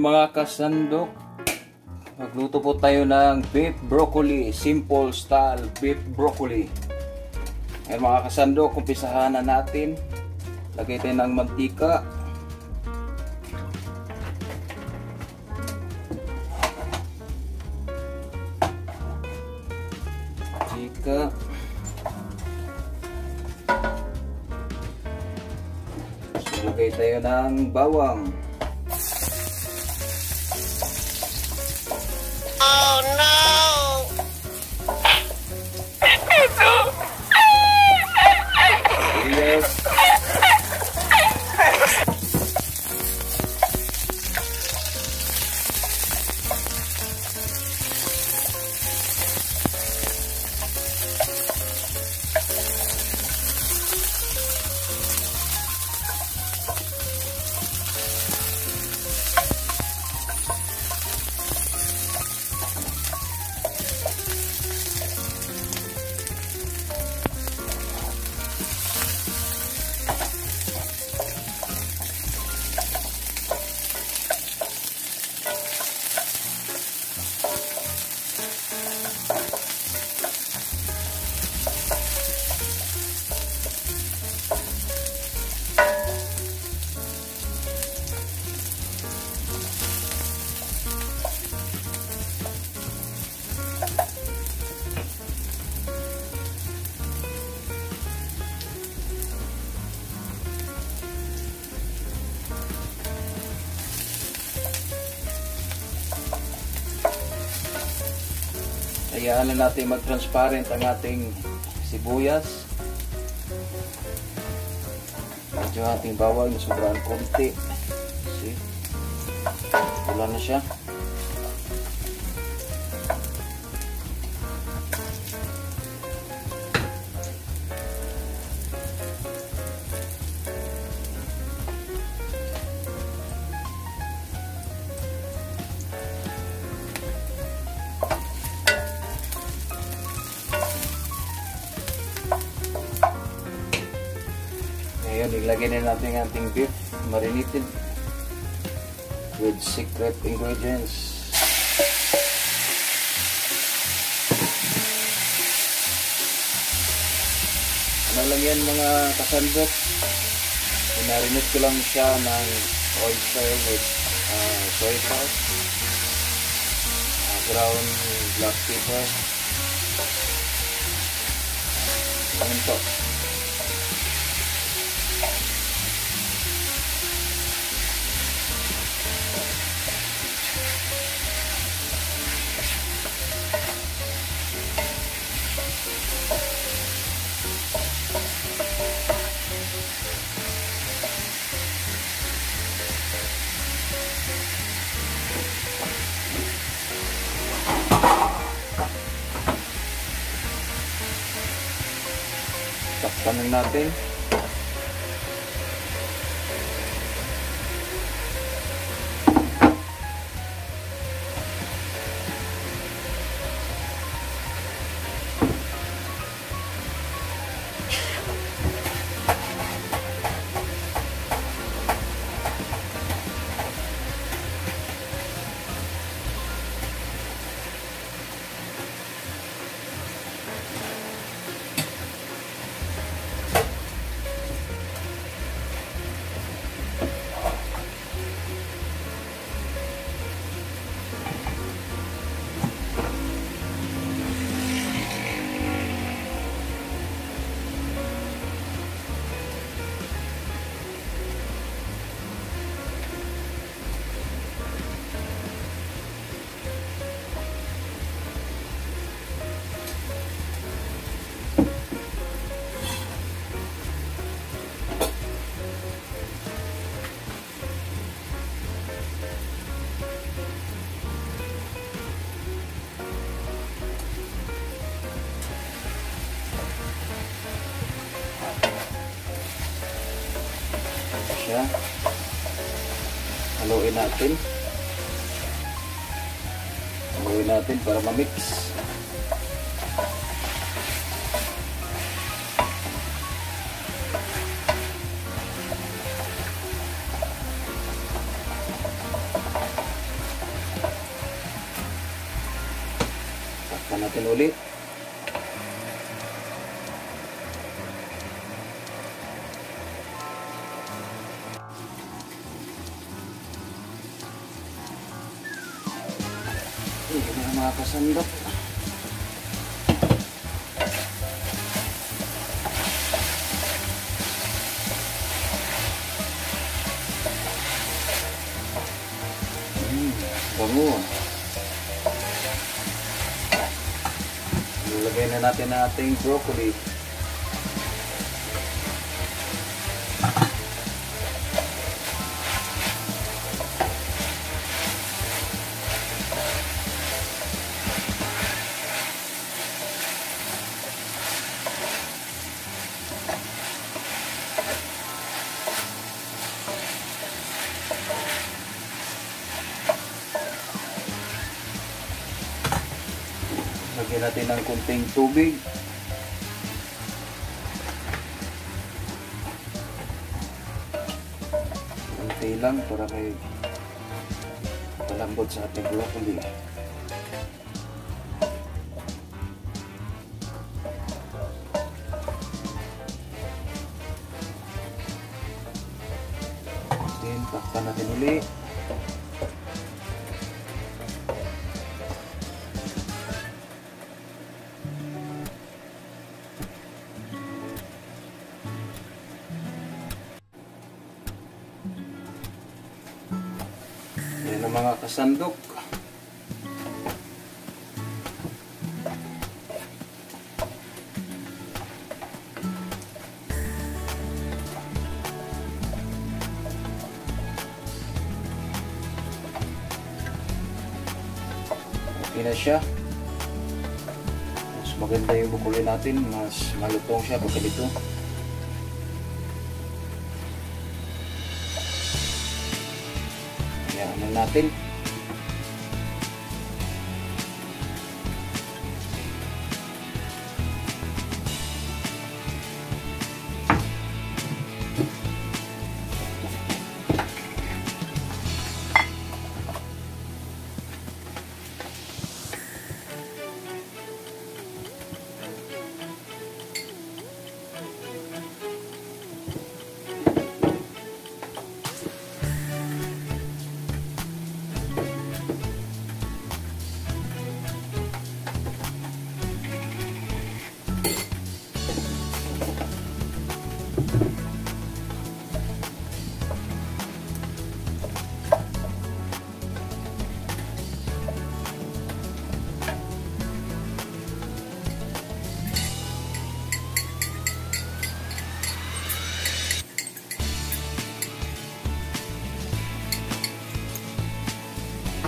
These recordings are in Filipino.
mga kasandok, magluto po tayo ng beef broccoli, simple style beef broccoli. Ngayon mga kasandok, umpisahan na natin. Lagay tayo ng mantika. Lagay tayo ng bawang. Oh no! Yes. Hayaan na natin mag-transparent ang ating sibuyas. Medyo ating bawang na sobrang konti. See? Wala na siya. Ngayon, ilagay na natin ang ating beef marinated with secret ingredients. Ano lang yan mga kasandok, marinate ko lang siya ng oyster with soy sauce, ground black pepper. Ganun to. Takpan natin. Siya. Haluin natin. Haluin natin para ma-mix. natin ulit. Hindi na mga kasandok. Bango. Ilagay na natin ang ating broccoli. Lagyan natin ng kunting tubig. Kunti lang para may palambot sa ating broccoli. Then, takpan natin ulit. Yan ang mga kasandok. Okay na siya. Mas maganda yung broccoli natin. Mas malutong siya pagka dito. Ayan natin.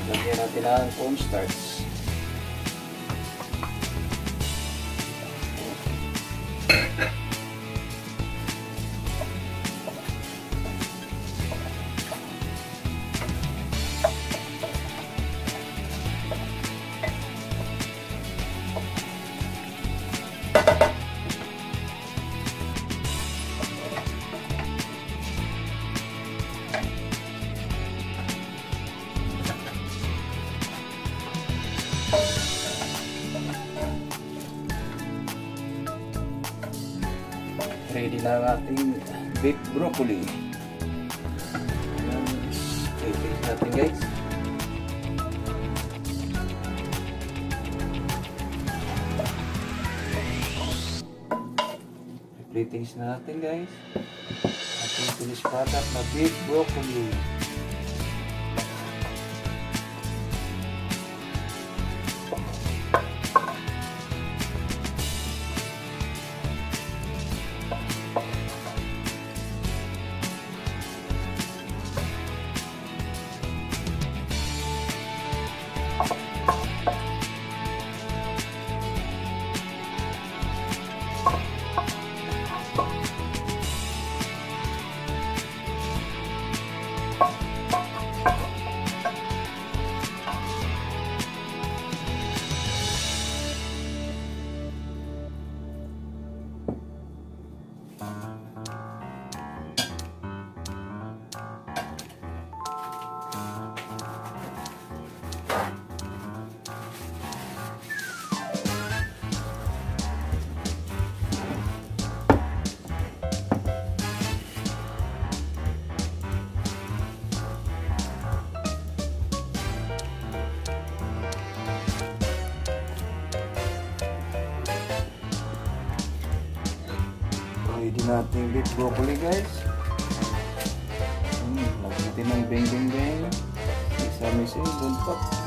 Lagyan natin ang cornstarch. Ready na ang ating beef broccoli. I-taste natin guys. I-taste na natin guys. Ating finished product na beef broccoli. nating beef broccoli guys. Lagyan natin ng beng beng beng. Isa-misa buntot.